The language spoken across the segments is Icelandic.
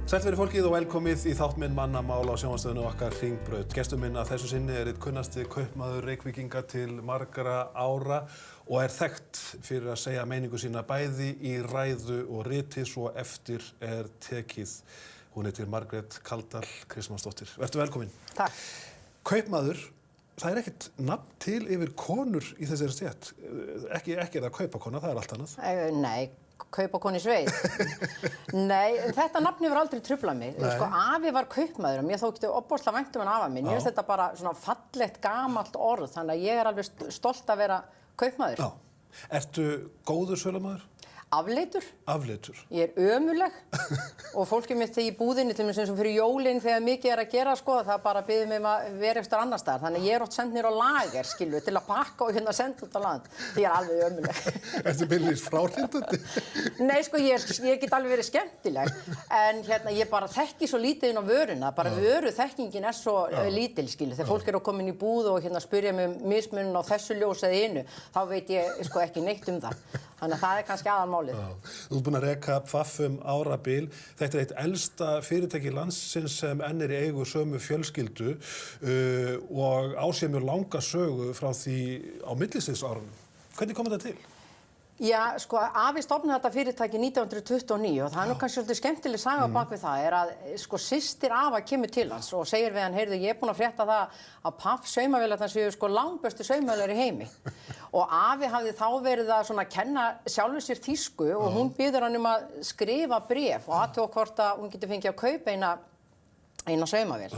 Sæll verið fólkið og velkomið í þátt minn mannamál á sjónvarpsstöðinni okkar Hringbraut. Gestur minn að þessu sinni einn kunnasti kaupmaður Reykvíkinga til margra ára og þekkt fyrir að segja meiningu sína bæði í ræðu og riti svo eftir tekið. Hún heitir Margrét Kaldal Kristmannsdóttir. Vertu velkomin. Takk. Kaupmaður, það ekkert nafn til yfir konur í þessari stétt. Ekki það kaupakona, það allt annað. Nei. Kaupakoni sveit. Nei, þetta nafn hefur aldrei truflað mig. Sko, afi var kaupmaður og mér þótti ofboðslega vænt hann afa minn. Ég finnst þetta bara svona fallegt, gamalt orð, þannig að ég alveg stolt að vera kaupmaður. Já. Ertu góður sölumaður? Afleitur. Afleitur. Ég ömuleg og fólkið mitt í búðinni til eins og fyrir jólin þegar mikið að gera sko, það bara biður mig að vera eftir annar staðar. Þannig að ég oft send mér á lager, skilu, til að pakka og senda út á land. Ég alveg ömuleg. Ertu beinlínis fráhrindandi? Nei, sko, ég get alveg verið skemmtileg, en ég bara þekki svo lítið inn á vöruna, bara vöruþekkingin svo lítil, skilu. Þegar fólk að koma inn í búð og spyrja mig mismuninn á þessu ljós eða hinu, þá veit ég sko ekki neitt það. Þannig að það kannski aðalmálið. Þú ert búin að reka Pfaff árabil. Þetta eitt elsta fyrirtæki landsins sem enn í eigu sömu fjölskyldu og á sér mjög langa sögu frá því á millistríðsárunum. Hvernig kom þetta til? Já, sko, afi stofnaði þetta fyrirtæki 1929 og það nú kannski svolítið skemmtileg saga bak við það að sko systir afa kemur til hans og segir við hann, heyrðu, ég búin að frétta það að Pfaff saumavélarnar séu sko langbestu saumavélar í heimi. Og afi hafði þá verið að svona kenna sjálfur sér þýsku og hún biður hann að skrifa bréf og athuga hvort að hún getur fengið að kaupa eina saumavél.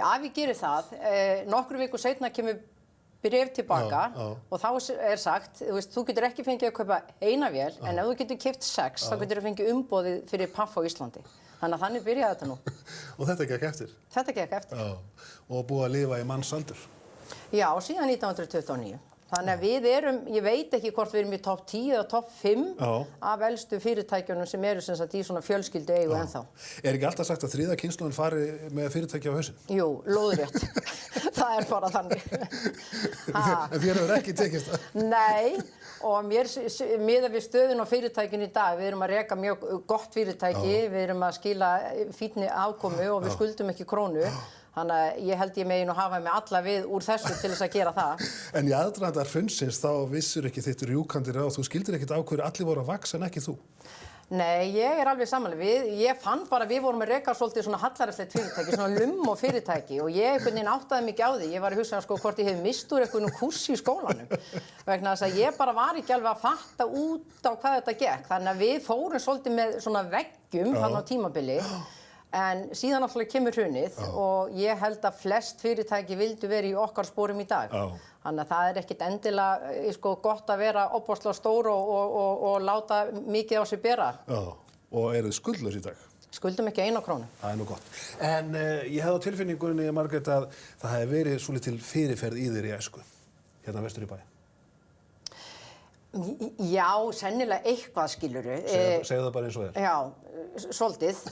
Afi gerir það, nokkru viku seinna kemur bréf tilbaka og þá sagt, þú getur ekki fengið að kaupa eina vél, en ef þú getur keypt 6, þá getur þú fengið umboðið fyrir Pfaff á Íslandi. Þannig að þannig byrjaði þetta nú. Og þetta gekk eftir? Þetta gekk eftir. Já. Og búið að lifa í mannsaldur? Já, síðan 1929. Þannig að við ég veit ekki hvort við í topp 10 eða topp 5 af elstu fyrirtækjunum sem sem sagt í svona fjölskyldu eigu ennþá. Ekki alltaf sagt að þriðja kynslóðin fari með fyrirtæki á hausinn? Jú, lóðrétt. Það bara þannig. En þér hefur ekki tekist það? Nei, og miðað við stöðun á fyrirtækinu í dag, við erum að reka mjög gott fyrirtæki, við erum að skila fínni afkomu og við skuldum ekki krónu. Þannig að ég held ég megi nú hafa mig alla við úr þessu til þess að gera það. En í aðdraganda hrunsins þá vissir ekki þitt rjúkandi ráð, þú skildir ekkert á hverju allir voru að vaxa en ekki þú? Nei, ég alveg samanlega. Ég fann bara að við vorum að reka svolítið svona hallærislegt fyrirtæki, svona lummo fyrirtæki og ég einhvern veginn áttaði mikið á því. Ég var að hugsa sko hvort ég hef misst úr einhvern kúrsi í skólanum. Vegna þess að ég bara var ekki alveg að fatta út á hvað þetta gekk. Þannig að við fórum svolítið með svona veggjum þarna á tímabili. En síðan náttúrulega kemur hrunið og ég held að flest fyrirtæki vildu vera í okkar sporum í dag. Þannig að það ekkert endilega sko, gott að vera ofboðslega stór og láta mikið á sig bera. Já, og eru þið skuldlaus í dag? Skuldum ekki 1 krónu. Það nú gott. En ég hefði á tilfinningunni, Margrét, að það hefði verið svolítil fyrirferð í þér í æsku, hérna vestur í bæ. Já, sennilega eitthvað skilurðu. Segðu það bara eins og þér. Já, svolítið.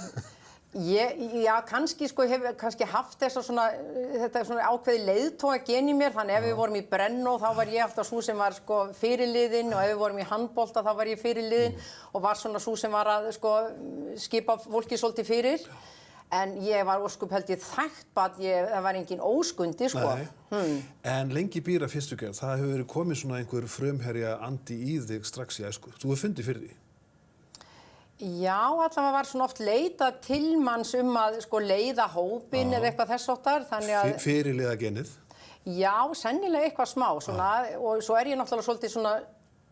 Já, kannski sko, hef kannski haft þetta svona ákveði leiðtogagen í mér, þannig ef við vorum í Brennó þá var ég alltaf sú sem var sko fyrirliðin og ef við vorum í handbolta þá var ég fyrirliðin og var svona sú sem var að sko skipa fólki svolítið fyrir. En ég var óskup held ég þekkt bara það var engin óskundi sko. En lengi býra fyrstu gerð, það hefur verið komið svona einhver frumherja andi í þig strax í æsku. Þú hefur fundið fyrir því? Já, allavega var svona oft leitað til manns að sko leiða hópinn eða eitthvað þess háttar, þannig að fyrirliða genið? Já, sennilega eitthvað smá svona og svo ég náttúrulega svolítið svona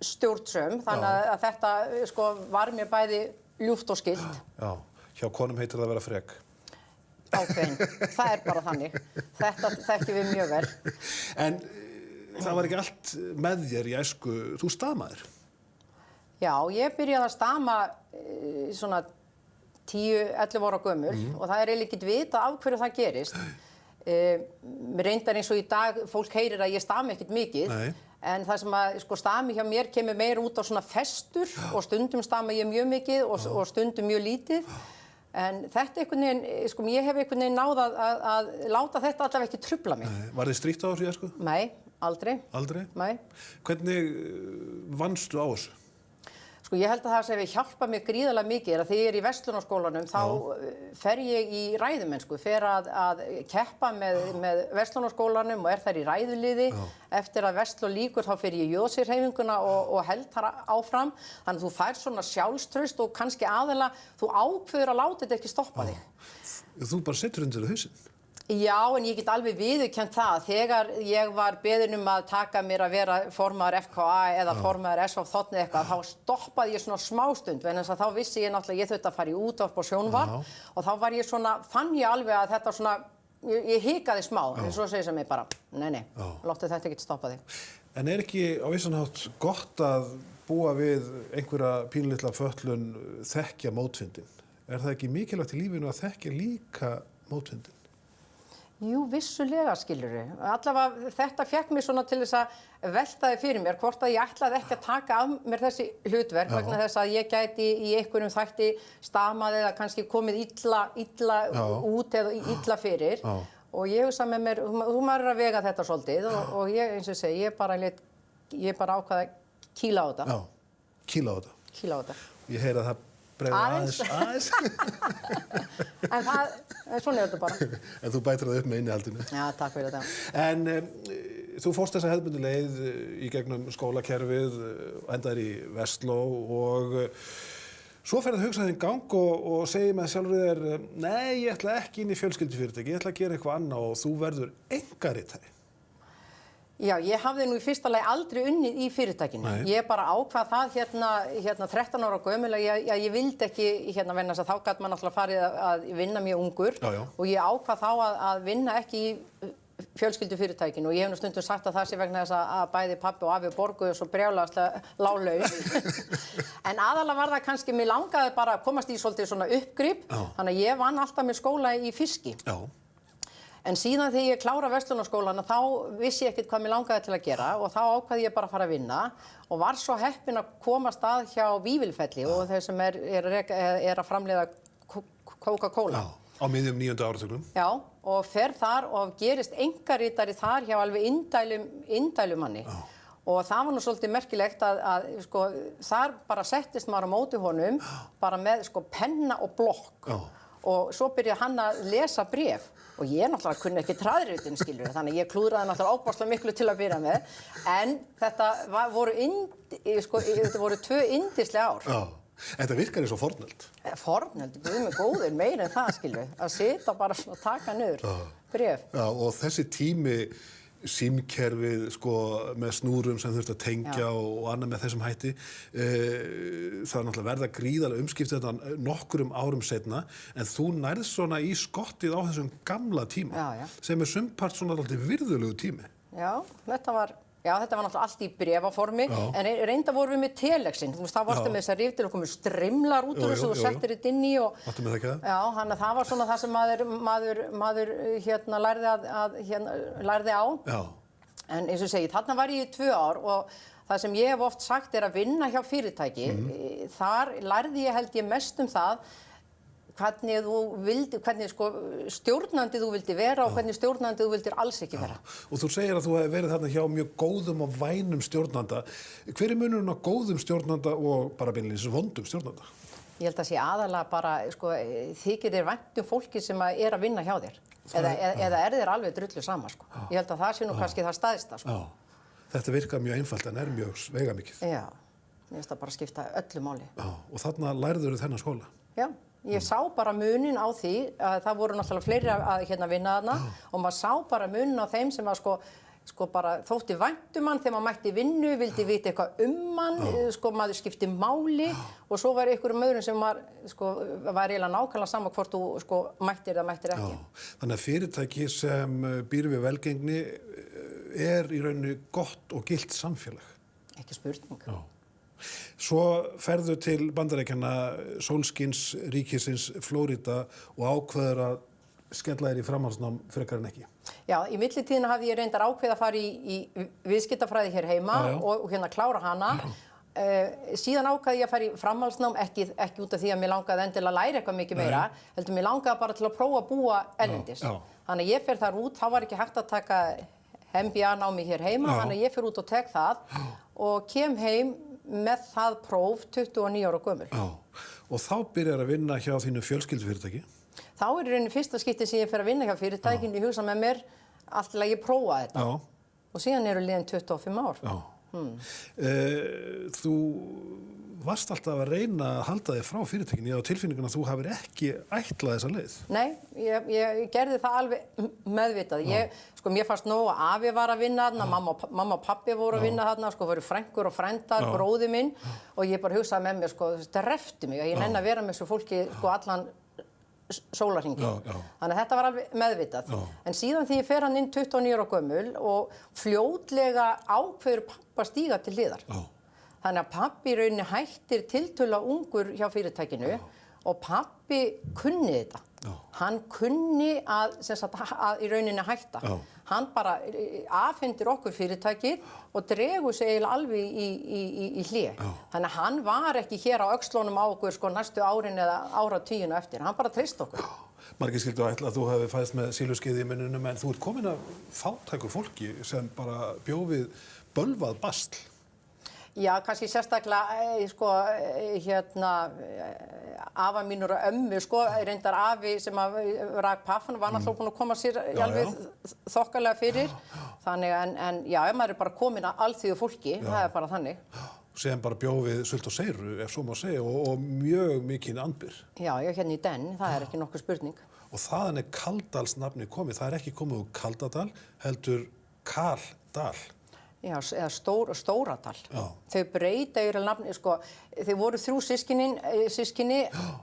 stjórnsöm, þannig að þetta sko var mér bæði ljúft og skylt. Já, hjá konum heitir það að vera frek. Ákveðin, það bara þannig. Þetta þekkjum við mjög vel. En það var ekki allt með þér í æsku, þú stamaðir? Já, ég byrjaði að stama svona 10-11 ára gömul og það eiginlega ekkert vitað af hverju það gerist. Reyndar eins og í dag, fólk heyrir að ég stami ekkert mikið, en það sem að sko stami hjá mér kemur meira út á svona festur og stundum stama ég mjög mikið og stundum mjög lítið. En þetta einhvern veginn, sko, ég hef einhvern veginn náð að láta þetta allavega ekki trufla mig. Var þið strítt á þessu, sko? Nei, aldrei. Aldrei? Nei. Hvernig vannstu á þessu? Sko, Sko ég held að það sem hefur hjálpað mér gríðarlega mikið er að þegar ég er í verslunarskólanum þá fer ég í ræðumennsku, fer að keppa með verslunarskólanum og er þar í ræðuliði. Eftir að verslu lýkur þá fer ég í jóðsýrhreyfinguna og held þar áfram. Þannig að þú fær svona sjálfstraust og kannski aðeins þú ákveður að láta þetta ekki stoppa þig. Þú bara setur undir hausinn. Já, en ég get alveg viðurkennt það. Þegar ég var beðin að taka mér að vera formaður FKA eða formaður SV eitthvað, þá stoppaði ég svona smástund, vegna þess að þá vissi ég náttúrulega ég þurfti að fara í útvarp og sjónvarp og þá var ég svona, fann ég alveg að þetta svona, ég hikaði smá, en svo segir sem ég bara, nei, láttu þetta ekki stoppa þig. En er ekki á vissan hátt gott að búa við einhverja pínulitla fötlun þekkja mótfindin? Er það ekki mikilvægt í lífinu að þekkja líka mótfindin? Jú, vissulega skilurðu. Allavega þetta fékk mér svona til þess að veltaði fyrir mér hvort að ég ætlaði ekki að taka af mér þessi hlutverk vegna þess að ég gæti í einhverjum þætti stamað eða kannski komið illa út eða illa fyrir. Og ég hugsa með mér, þú maður að vega þetta svolítið og ég, eins og segi, ég bara ákvaði að kýla á þetta. Já, kýla á þetta. Kýla á þetta. Ég heyri að það bregður aðeins. En svona er þetta bara. En þú bætir það upp með innihaldinu. Já, takk fyrir þetta. En þú fórst þessa hefðbundnu leið í gegnum skólakerfið, endaðir í Vestló og svo ferðu að hugsa þinn gang og segir með sjálfur þér, nei, ég ætla ekki inn í fjölskyldufyrirtæki, ég ætla að gera eitthvað annað og þú verður einkaritari. Já, ég hafði nú í fyrsta lagi aldrei unnið í fyrirtækinu. Nei. Ég bara ákvað það hérna 13 ára gömul að ég vildi ekki vegna þess að þá gat maður náttúrulega farið að vinna mjög ungur og ég ákvað þá að vinna ekki í fjölskyldufyrirtækinu og ég hef nú stundum sagt að það sé vegna þess að bæði pabbi og afi borguðu svo brjálæðislega lág laun. En aðalega var það kannski, mér langaði bara að komast í svolítið svona uppgrip, þannig að ég vann alltaf með skóla í fiski. Já. En síðan þegar ég klára verslunarskólann þá vissi ég ekkert hvað mér langaði til að gera og þá ákvaði ég bara að fara að vinna og var svo heppin að komast að hjá Vífilfelli og þeir sem er að framleiða Coca-Cola. Já, á miðjum 9. áratugnum. Já, og fer þar og gerist einkaritari þar hjá alveg indælum manni. Og það var nú svolítið merkilegt að sko, þar bara settist maður á móti honum bara með sko, penna og blokk. Og svo byrjaði hann að lesa bréf og ég náttúrulega kunni ekki traðritin skilur þannig að ég klúðraði náttúrulega óbáslega miklu til að byrja með en þetta voru 2 yndisleg ár. Já, þetta virkar eins og fornöld. Fornöld, guð mig góður, meira en það skilur að sita bara svona og taka niður bréf. Já, og þessi tími símkerfið sko með snúrum sem þurft að tengja og annað með þessum hætti það er náttúrulega verða gríðarlega umskipt þetta nokkrum árum seinna en þú nærð svona í skottið á þessum gamla tíma sem sumpart svona alltaf virðulegu tími. Já, þetta var náttúrulega allt í bréfaformi en reynda vorum við með telexin, þú veist, það varstu með þess að riftil og komið strimlar út úr þessu og settir þetta inn í og áttu með það ekki það? Já, þannig að það var svona það sem maður lærði á. Já. En eins og segi, þarna var ég í 2 ár og það sem ég hef oft sagt er að vinna hjá fyrirtæki, þar lærði ég held ég mest það hvernig sko stjórnandi þú vildi vera og hvernig stjórnandi þú vildir alls ekki vera. Og þú segir að þú hefur verið þarna hjá mjög góðum og vænum stjórnanda. Hver er munurinn á góðum stjórnanda og bara beinlínis vondum stjórnanda? Ég held að sé aðalega bara, sko, þykir þér vænt fólki sem er að vinna hjá þér. Eða er þér alveg drullu sama, sko. Ég held að það sé nú kannski það stæðsta, sko. Já, þetta virkar mjög einfalt en er mjög veigamikið. Já, mér finnst það bara skipta öllu máli. Já, og þarna lærður þennan skóla. Já. Ég sá bara munin á því að það voru náttúrulega fleiri að vinna þarna og maður sá bara munin á þeim sem að sko bara þótti vænt mann þegar maður mætti vinnu, vildi vita eitthvað mann, sko maður skipti máli og svo var einhverjum öðrum sem var eiginlega nákvæmlega sama hvort þú sko mættir eða mættir ekki. Þannig að fyrirtæki sem býr við velgengni er í rauninni gott og gilt samfélag. Ekki spurning. Svo ferðu til Bandaríkjanna, sólskins ríkisins Flórída og ákveður að skella þér í framhaldsnám frekar en ekki. Já, í millitíðina hafði ég reyndar ákveð að fara í viðskiptafræði hér heima og hérna klára hana. Síðan ákveði ég að fara í framhaldsnám, ekki út af því að mér langaði endilega að læra eitthvað mikið meira, heldur mér langaði bara til að prófa að búa erlendis. Þannig að ég fer þar út, þá var ekki hægt að taka MBA-námi hér heima, þannig að ég fer út og tek það og kem heim með það próf 29 ára gömul. Já, og þá byrjar að vinna hjá þínu fjölskyldufyrirtæki. Þá í rauninni fyrsta skipti sem ég fer að vinna hjá fyrirtækinu, ég hugsa með mér allt til að ég prófa þetta. Já. Og síðan eru liðin 25 ár. Já. Þú varst alltaf að reyna að halda þig frá fyrirtækinu. Ég á tilfinninguna að þú hafir ekki ætlað þessa leið. Nei, ég gerði það alveg meðvitað. Mér fannst nóg að afi var að vinna þarna, mamma og pappi voru að vinna þarna, voru frænkur og frændar, bróði minn, og ég bara hugsaði með mér, þetta refti mig, að ég nenni að vera með þessu fólki allan sólarhringinn. Þannig að þetta var alveg meðvitað. En síðan því ég fer hann inn 29 ára gömul og fljótlega ákveður pappa stíga til hliðar. Þannig að pappi í rauninni hættir tiltölulega ungur hjá fyrirtækinu og pappi kunni þetta. Hann kunni að í rauninni hætta. Hann bara afhendir okkur fyrirtækið og dregur sig eiginlega alveg í hlé. Þannig að hann var ekki hér á öxlunum á okkur næstu árin eða áratugina eftir. Hann bara treysti okkur. Margir skildu að ætla að þú hefði fæðst með síluskeiði í munnunum, en þú ert komin af fátæku fólki sem bara bjó við bölvað basl. Já, kannski sérstaklega, afa mínur og ömmu, reyndar afi sem rak Paffan var náttúrulega búinn að koma sér alveg þokkalega fyrir. Þannig en já, ef maður er bara komin að alþýðu fólki, það er bara þannig. Sem bara bjó við sult og seyru, ef svo má segja, og mjög mikinn andbyr. Já, hérna í Den, það er ekki nokkur spurning. Og þaðan er Kaldalsnafni komið, það er ekki komið úr Kaldadal, heldur Kaldal. Já, eða Stóradal. Þau breyta yfir nafni, þau voru 3 systkini,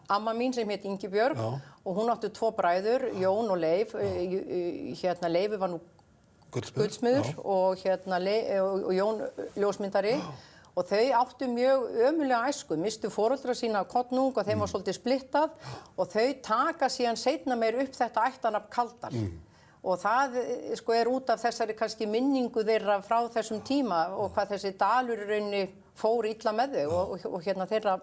amma mín sem hét Ingibjörg og hún átti 2 bræður, Jón og Leif. Leifi var nú gullsmiður og Jón ljósmyndari. Og þau áttu mjög ömurlega æsku, mistu foreldra sína af kornung og þeim var svolítið splittað og þau taka síðan seinna meir upp þetta ættarnafn Kaldal. Og það er út af þessari kannski minningu þeirra frá þessum tíma og hvað þessi dalur í rauninni fór illa með þau og þeirra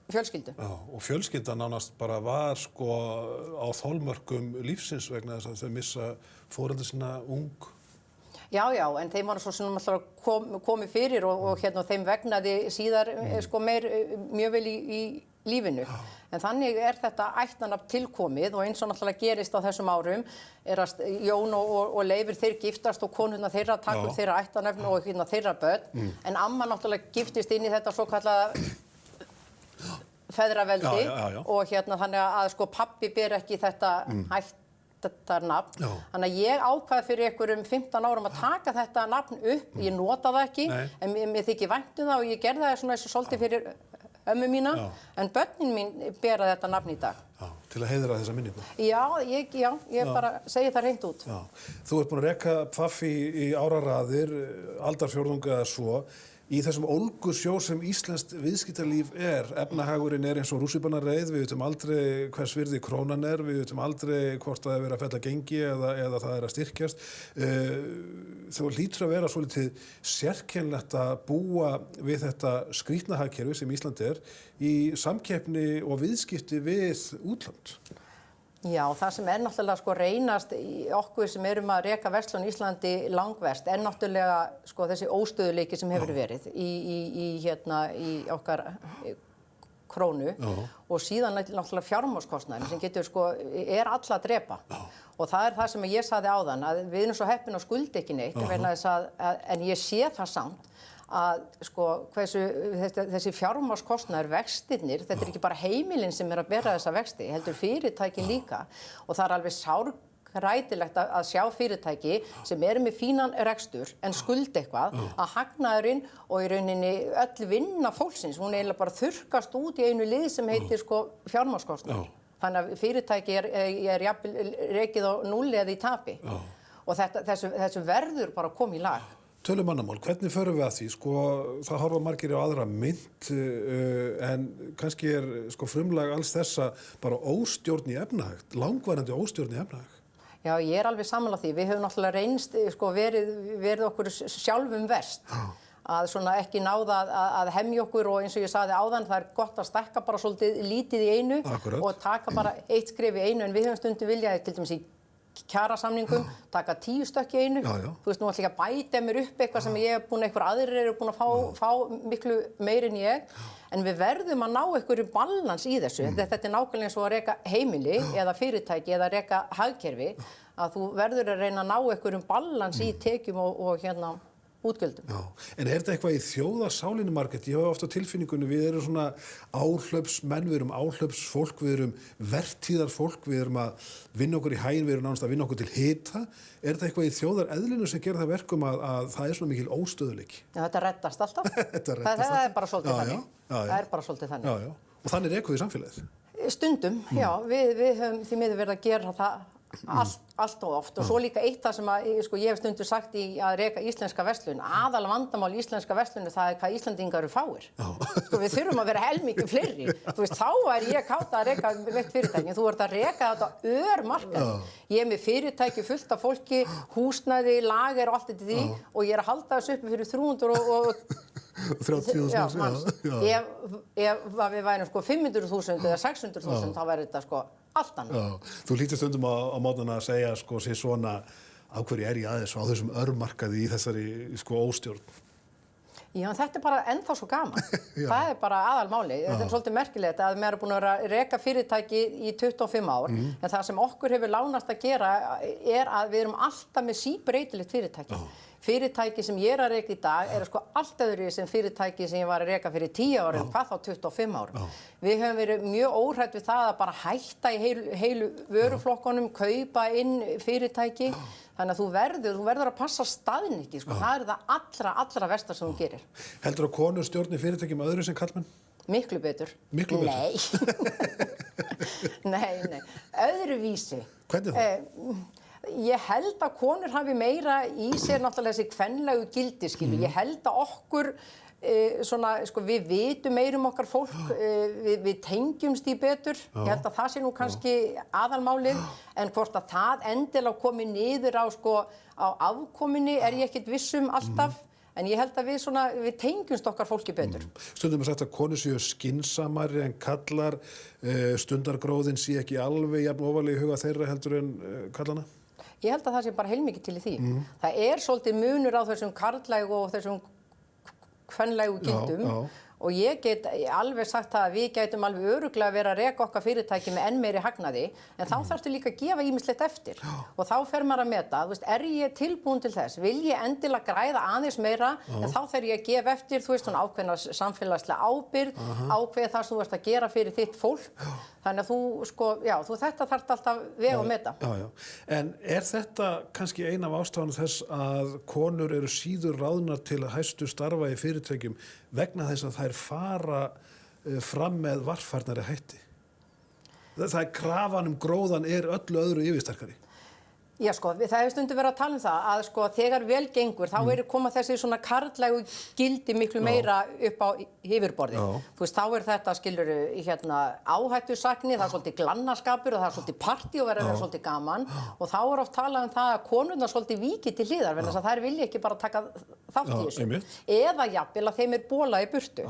fjölskyldu. Já, og fjölskyldan nánast bara var á þolmörkum lífsins vegna þess að þau missa foreldra sína ung. Já, en þeim var svo sem alltaf komið fyrir og þeim vegnaði síðar mjög vel í lífinu. En þannig er þetta ættarnafn tilkomið og eins og náttúrulega gerist á þessum árum er að Jón og Leifur þeir giftast og konurnar þeirra taka upp þeirra ættarnafn og þeirra börn. En amma náttúrulega giftist inn í þetta svo kallaða feðraveldi og þannig að pabbi ber ekki þetta ættarnafn. Þannig að ég ákvað fyrir einhverjum 15 árum að taka þetta nafn upp. Ég nota það ekki, en mér þykir vænt um það og ég gerði það svona svolítið fyrir ömmu mína, en börnin mín bera þetta nafn í dag. Já, til að heiðra þessa minningu. Já, ég bara segi það hreint út. Já. Þú ert búin að reka Pfaff í áraraðir, aldarfjórðunga eða svo. Í þessum ólgusjó sem íslenskt viðskiptalíf efnahagurinn eins og rússíbanareið, við vitum aldrei hvers virði krónan við vitum aldrei hvort það verið að fella gengi eða það að styrkjast. Þú hlýtur að vera svolítið sérkennlegt að búa við þetta skrýtna hagkerfi sem Ísland í samkeppni og viðskipti við útlönd. Já, það sem náttúrulega reynast í okkur sem erum að reka verslun í Íslandi langverst náttúrulega þessi óstöðuleiki sem hefur verið í okkar krónu og síðan náttúrulega fjármagnskostnaðurinn sem getur alla að drepa. Og það er það sem ég sagði áðan að við erum svo heppin að skulda ekki neitt vegna þess en ég sé það samt að þessi fjármagnskostnaður vextirnir, þetta er ekki bara heimilin sem að bera þessa vexti, heldur fyrirtæki líka og það er alveg sárrætilegt að sjá fyrirtæki sem eru með fínan rekstur en skulda eitthvað að hagnaðurinn og í rauninni öll vinna fólksins, hún eiginlega bara þurrkast út í einu lið sem heitir fjármagnskostnaður. Þannig að fyrirtæki er jafnvel rekið á núlli eða í tapi og þessu verður bara að koma í lag. Tölum mannamál, hvernig förum við að því? Það horfa margir á aðra mynt en kannski frumlag alls þessa bara óstjórn í efnahag, langvarandi óstjórn í efnahag. Já, ég er alveg sammála því. Við höfum náttúrulega reynst verið okkur sjálfum verst. Að ekki náða að hemja okkur og eins og ég sagði áðan, það er gott að stækka bara svolítið lítið í einu og taka bara eitt skref í einu en við höfum stundum viljaði til dæmis í kjarasamningum, taka 10 stökk í einu. Þú veist, nú ætla ég að bæta mér upp eitthvað sem einhver aðrir eru búin að fá miklu meir en ég. En við verðum að ná einhverju balans í þessu. Þetta er nákvæmlega eins og að reka heimili eða fyrirtæki eða reka hagkerfi, að þú verður að reyna að ná einhverjum balans í tekjum og útgjöldum. Já, en er þetta eitthvað í þjóðarsálinni, Margrét? Ég hef oft á tilfinningunni, við erum svona áhlaupsmenn, við erum áhlaupsfólk, við erum vertíðarfólk, við erum að vinna okkur í haginn, við erum nánast að vinna okkur til hita. Er þetta eitthvað í þjóðareðlinu sem gerir það verkum að það er svona mikil óstöðuleiki? Já, þetta reddast alltaf. Það er bara svolítið þannig. Það er bara svolítið þannig. Já. Og þannig rekum við samfélagið? Stundum, já. Við höfum því miður verið að gera það allt og oft og svo líka eitt það sem ég hef stundu sagt í að reka íslenska verslun, aðal vandamál íslenska verslun það er hvað Íslendingar eru fáir. Við þurfum að vera helmingi fleiri. Þú veist, þá er ég kátt að reka veitt fyrirtæki, þú ert að reka þetta örmarkaði. Ég er með fyrirtæki fullt af fólki, húsnæði, lager og allt þetta því og ég er að halda þessu uppi fyrir 30.000 manns. Ef við værum 500.000 eða 600.000 þá væri þetta allt annað. Þú hlýtur stundum á mótnana að segja sér svona á hverju er ég aðeins á þessum örmarkaði í þessari óstjórn. Já, en þetta er bara ennþá svo gaman. Það er bara aðalmáli. Þetta er svolítið merkilegt að við erum búin að reka fyrirtæki í 25 ár, en það sem okkur hefur lánast að gera er að við erum alltaf með síbreytilegt fyrirtæki. Fyrirtæki sem ég er að reka í dag eru allt öðru sem fyrirtæki sem ég var að reka fyrir 10 árum, hvað þá 25 árum. Við höfum verið mjög óhrædd við það að bara hætta í heilu vöruflokkunum, kaupa inn fyrirtæki. Þannig að þú verður að passa staðniki, það er það allra versta sem þú gerir. Heldur að konur stjórni fyrirtækjum öðru sem karlmenn? Miklu betur. Miklu betur? Nei. Öðruvísi. Hvernig það? Ég held að konur hafi meira í sér náttúrulega þessi kvenlegu gildi, Ég held að okkur, við vitum meira okkar fólk, við tengjumst í betur. Ég held að það sé nú kannski aðalmálið, en hvort að það endilega komi niður á afkominni er ég ekkert viss alltaf. En ég held að við tengjumst okkar fólki betur. Stundum er sagt að konur séu skynsamari en karlar, stundargróðinn sé ekki alveg jafn ofarlega í huga þeirra heldur en karlana? Ég held að það sé bara heilmikið til í því. Það er svolítið munur á þessum karllægu og þessum kvenlægu gildum. Og ég get alveg sagt það að við gætum alveg örugglega að vera að reka okkar fyrirtæki með enn meiri hagnaði, en þá þarftu líka að gefa ýmislegt eftir. Og þá fer maður að meta, er ég tilbúin til þess? Vil ég endilega græða aðeins meira, en þá þarf ég að gefa eftir, svona ákveðna samfélagslega ábyrgð, ákveð það sem þú ert að gera fyrir þitt fólk. Þannig að þú þetta þarft alltaf vega og meta. En er þetta kannski ein af ástafanum þess að konur eru síður ráðnar til að hæstu starfa í fyrirtækjum vegna þess að þær fara fram með varfærnari hætti? Það er krafan gróðan er öllu öðru yfirsterkari. Já, það hefur stundum verið að tala það að þegar vel gengur þá koma þessi svona karllægu gildi miklu meira upp á yfirborði. Þú veist, þá þetta áhættusakni, það svolítið glannaskapur og það svolítið partí og verður svolítið gaman og þá oft talað það að konurnar svolítið víki til hliðar vegna þess að þær vilja ekki bara taka þátt í þessu. Eða jafnvel að þeim bolað í burtu.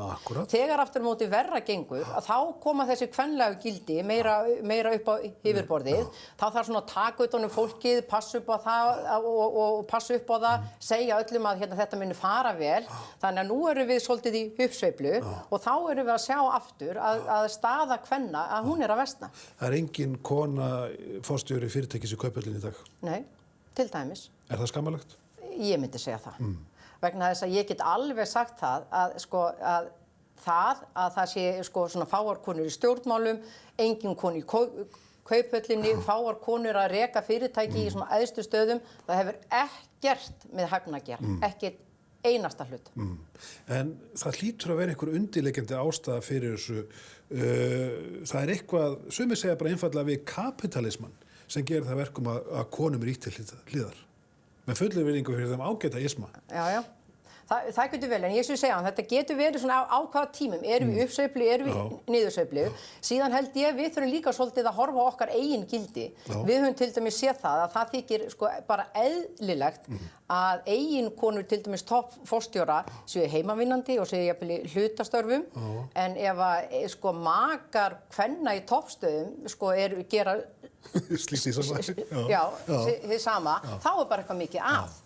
Þegar aftur móti verra gengur að þá koma þessi kvenlægu gildi meira upp á yfirborðið. Þá þarf svona að taka utan fólkið, passa upp á það og passa upp á það, segja öllum að þetta muni fara vel. Þannig að nú erum við svolítið í uppsveiflu og þá erum við að sjá aftur að staða kvenna, að hún er að versna. Það er engin kona forstjóri fyrirtækis í Kauphöllinni í dag? Nei, til dæmis. Er það skammarlegt? Ég myndi segja það. Vegna þess að ég get alveg sagt það að það sé svona fáar konur í stjórnmálum, engin konu í Kauphöllinni, fáar konur að reka fyrirtæki í svona æðstu stöðum, það hefur ekkert með hagnaði að gera, ekkert einasta hlut. En það hlýtur að vera einhver undirliggjandi ástæða fyrir þessu. Það er eitthvað, sumir segja bara einfaldlega við kapitalismann sem gerir það verkum að konum er ítt til hliðar. Með fullri virðingu fyrir þeim ágæta isma. Já. Það getur vel, en ég skulle segja þetta getur verið svona á hvaða tímum. Erum við uppsveiflu, erum við niðursveiflu. Síðan held ég við þurfum líka svolítið að horfa á okkar eigin gildi. Við höfum til dæmis séð það að það þykir bara eðlilegt að eigin konur til dæmis toppforstjóra séu heimavinnandi og séu jafnvel í hlutastörfum. En ef að makar kvenna í toppstöðum gera Slíkt í samvægi. Hið sama, þá bara eitthvað mikið að.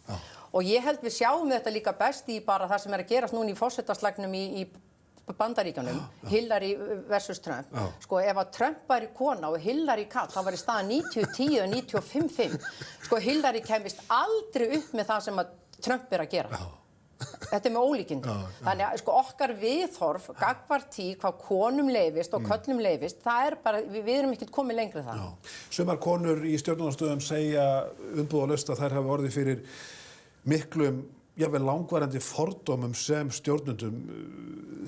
Og ég held við sjáum þetta líka best í bara það sem að gerast núna í forsetaslagnum í Bandaríkjunum, Hillary versus Trump. Sko, ef að Trump væri kona og Hillary karl, þá væri staðan 90-10 og 95-5. Sko, Hillary kemist aldrei upp með það sem að Trump að gera. Þetta með ólíkindum. Þannig að sko, okkar viðhorf, gagnvart því hvað konum leyfist og körlum leyfist, það bara, við erum ekkert komið lengri það. Sumar konur í stjórnunarstöðum segja umbúðalaust að þær hafi orðið fyrir miklum, jafnvel langvarandi fordómum sem stjórnendum.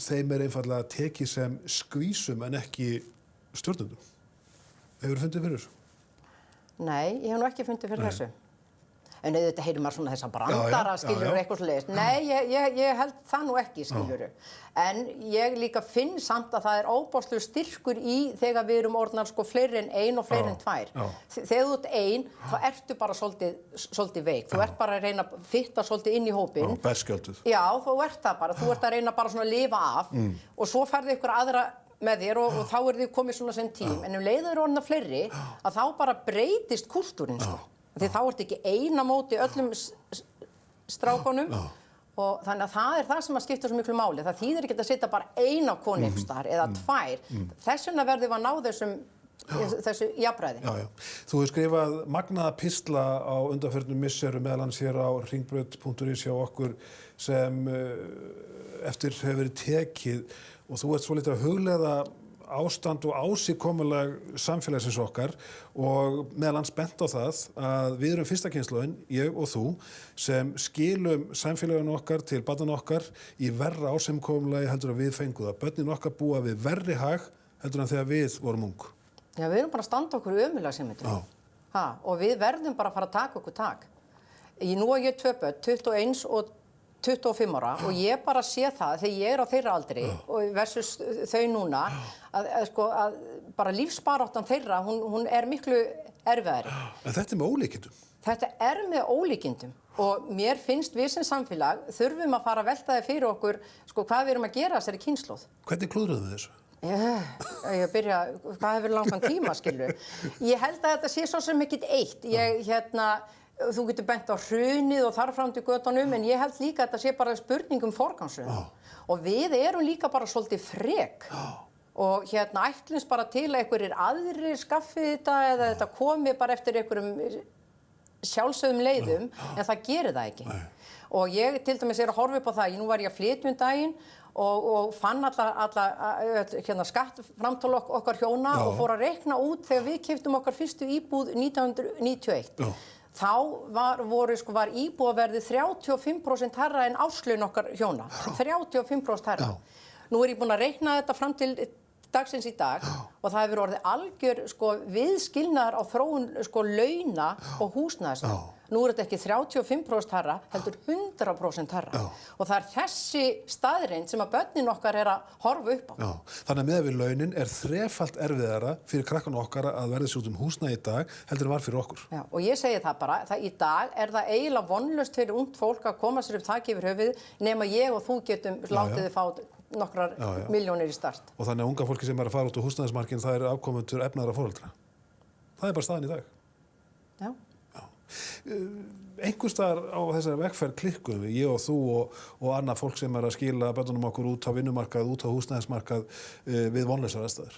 Þeim einfallega tekið sem skvísum en ekki stjórnendum. Hefurðu fundið fyrir þessu? Nei, ég hef nú ekki fundið fyrir þessu. En auðvitað heyrir maður svona þessa brandara, skiljur, eitthvað svoleiðis. Nei, ég held það nú ekki, skiljur. En ég líka finn samt að það óbáslegur styrkur í þegar við erum orðnar sko fleiri en ein og fleiri en tvær. Þegar þú ert ein, þá ertu bara svolítið veik. Þú ert bara að reyna að fitta svolítið inn í hópinn. Berskjölduð. Já, þú ert það bara. Þú ert að reyna bara svona að lifa af og svo færðu ykkur aðra með þér og þá þið komið svona sem tím. En leiður orðnar fleiri að þá bara breytist kúltúrinn, sko. Því þá ertu ekki ein á móti öllum strákunum og þannig að það það sem að skipta svo miklu máli. Það þýðir ekki að setja bara ein á konu einhvers staðar eða tvær. Þess vegna verðum við að ná þessu jafnræði. Þú hefur skrifað magnaða pistla á undanförnum misserum meðal annars hér á hringbraut.is hjá okkur sem eftir hefur verið tekið og þú ert svolítið að hugleiða ástand og ásíkomulag samfélagsins okkar og meðal annars bent á það að við erum fyrsta kynslóðin, ég og þú, sem skilum samfélaginu okkar til barnanna okkar í verra ásamkomulagi heldur en við fengum það. Börnin okkar búa við verri hag heldur en þegar við vorum ung. Já, við erum bara að standa okkur ömurlega sem þetta. Og við verðum bara að fara að taka okkur tak. Nú er ég 2 börn, 21 og 25 ára og ég bara sé það þegar ég á þeirra aldri og versus þau núna að bara lífsbaráttan þeirra, hún miklu erfiðari. En þetta með ólíkindum? Þetta með ólíkindum og mér finnst við sem samfélag þurfum að fara að velta þið fyrir okkur hvað við erum að gera þessari kynslóð. Hvernig klúðruðum við þessu? Hvað hefur langan tíma, skilur? Ég held að þetta sé svo sem ekkert eitt. Þú getur bent á hrunið og þar fram til götunum, en ég held líka að þetta sé bara spurning forgangsröðun. Og við erum líka bara svolítið frek. Og ætlumst bara til að einhverjir aðrir skaffi þetta eða þetta komi bara eftir einhverjum sjálfsögðum leiðum, en það gerir það ekki. Og ég til dæmis að horfa upp á það, nú var ég að flytja daginn og fann alla skattframtöl okkar hjóna og fór að reikna út þegar við keyptum okkar fyrstu íbúð 1991. Þá var íbúðaverðið 35% hærra en árslaun okkar hjóna. 35% hærra. Nú ég búin að reikna þetta fram til dagsins í dag og það hefur orðið algjör viðskilnaðar á þróun launa og húsnæðis. Nú þetta ekki 35% hærra, heldur 100% hærra. Og það þessi staðreind sem að börnin okkar að horfa upp á. Þannig að miðað við launin þrefalt erfiðara fyrir krakkana okkar að verða sér út húsnæði í dag heldur en var fyrir okkur. Já, og ég segi það bara, í dag það eiginlega vonlaust fyrir ungt fólk að koma sér upp þaki yfir höfuðið nema ég og þú getum látið þið fá nokkrar milljónir í start. Og þannig að unga fólki sem að fara út á húsnæðismarkinn, það afkomendur efnaðra foreldra. Það bara staðan í dag. Já. Einhvers staðar á þessari vegferð klikkuðum við, ég og þú og annað fólk sem að skila börnunum okkur út á vinnumarkað, út á húsnæðismarkað við vonlausar aðstæður.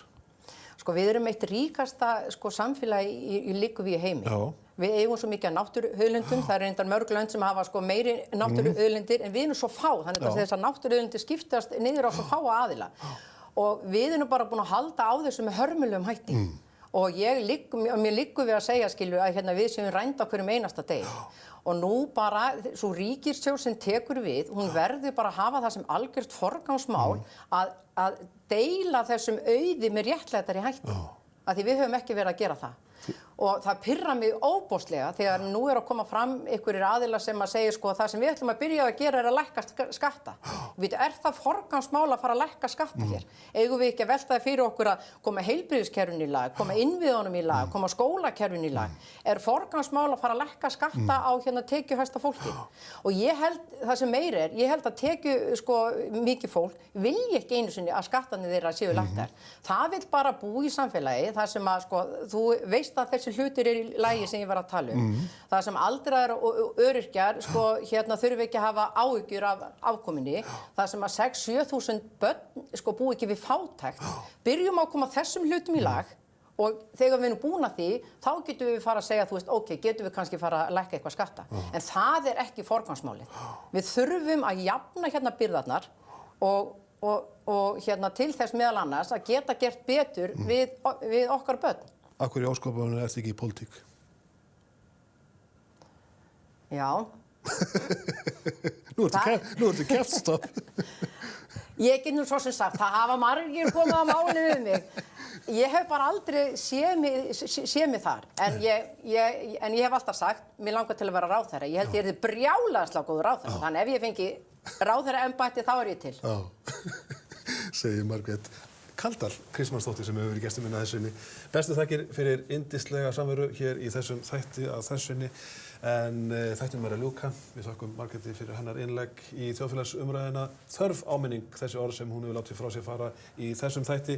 Við erum eitt ríkasta samfélagi í liggur við í heimi. Við eigum svo mikið af náttúruauðlindum, það reyndar mörg lönd sem hafa meiri náttúruauðlindir, en við erum svo fá, þannig að þessar náttúruauðlindir skiptast niður á svo fáa aðila. Og við erum bara búin að halda á þessu með hörmulegum hætti. Og mér liggur við að segja, að við séum rænd á hverjum einasta degi. Og nú bara, svo ríkisstjórn sem tekur við, hún verður bara að hafa það sem algjört forgangsmál að deila þessum auði með réttlætari hætti. Af því við höfum ekki verið að gera það. Og það pirrar mig óbóðslega þegar nú að koma fram einhverjir aðilar sem að segja að það sem við ætlum að byrja að gera að lækka skatta. Það forgangsmál að fara að lækka skatta hér? Eigum við ekki að velta það fyrir okkur að koma heilbrigðiskerfinu í lag, koma innviðunum í lag, koma skólakerfinu í lag? Forgangsmál að fara að lækka skatta á tekjuhæsta fólki? Og ég held, það sem meira ég held að mikið fólk vilji ekki einu sinni að skattarnir þeirra séu lækkar. Það vill bara búa í samfélagi þar sem að þú veist veist að þessi hlutir í lagi sem ég var að tala það sem aldraðir og öryrkjar sko, þurfi ekki að hafa áhyggjur af afkominni, það sem að 6-7 þúsund börn sko, búi ekki við fátækt, byrjum á að koma þessum hlutum í lag og þegar við erum búin að því, þá getum við fara að segja, þú veist, ok, getum við kannski fara að lækka eitthvað skatta. En það ekki forgangsmálið. Við þurfum að jafna byrðarnar og til þess meðal annars að geta gert betur við okkar börn. Af hverju í ósköpunum ertu ekki í pólitík? Já. Nú ertu kjaftsstopp. Ég get nú svo sem sagt, það hafa margir komið að máli við mig. Ég hef bara aldrei séð mig þar, en ég hef alltaf sagt, mér langar til að vera ráðherra. Ég held ég yrði brjálæðislega góður ráðherra, þannig ef ég fengi ráðherraembætti þá ég til. Já, segir Margrét Kaldal Kristmannsdóttir sem hefur verið gestur minn að þessu sinni. Bestu þakkir fyrir yndislega samveru hér í þessum þætti að þessu sinni, en þættinum að ljúka. Við þakkum Margréti fyrir hennar innlegg í þjóðfélagsumræðuna. Þörf áminning þessi orð sem hún hefur látið frá sér fara í þessum þætti.